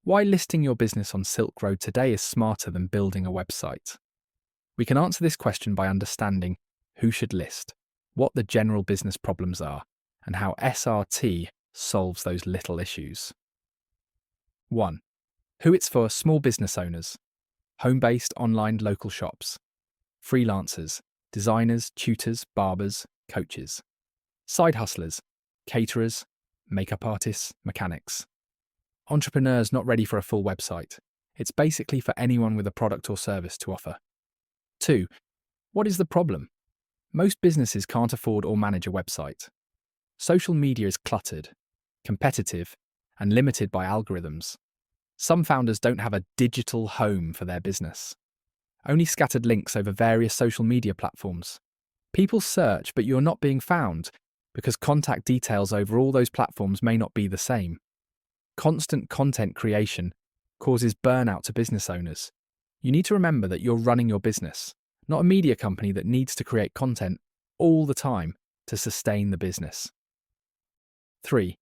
Why listing your business on Silk Road today is smarter than building a website. We can answer this question by understanding who should list, what the general business problems are, and how SRT solves those little issues. 1. Who it's for: small business owners, home-based online local shops, freelancers, designers, tutors, barbers, coaches, side hustlers, caterers, makeup artists, mechanics. Entrepreneurs not ready for a full website. It's basically for anyone with a product or service to offer. 2. What is the problem? Most businesses can't afford or manage a website. Social media is cluttered, competitive, and limited by algorithms. Some founders don't have a digital home for their business. Only scattered links over various social media platforms. People search, but you're not being found because contact details over all those platforms may not be the same. Constant content creation causes burnout to business owners. You need to remember that you're running your business, not a media company that needs to create content all the time to sustain the business. 3.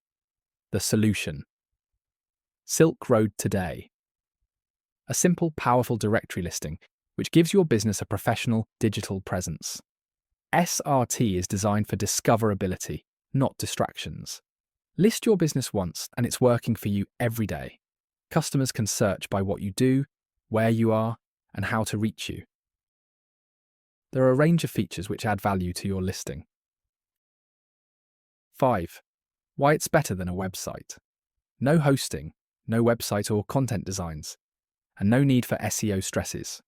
The solution. Silk Road Today. A simple, powerful directory listing which gives your business a professional digital presence. SRT is designed for discoverability, not distractions. List your business once and it's working for you every day. Customers can search by what you do, where you are, and how to reach you. There are a range of features which add value to your listing. 5. Why it's better than a website. No hosting, no website or content designs, and no need for SEO stresses.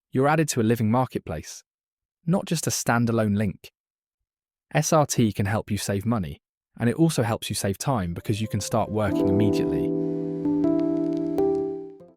You're added to a living marketplace, not just a standalone link. SRT can help you save money, and it also helps you save time because you can start working immediately.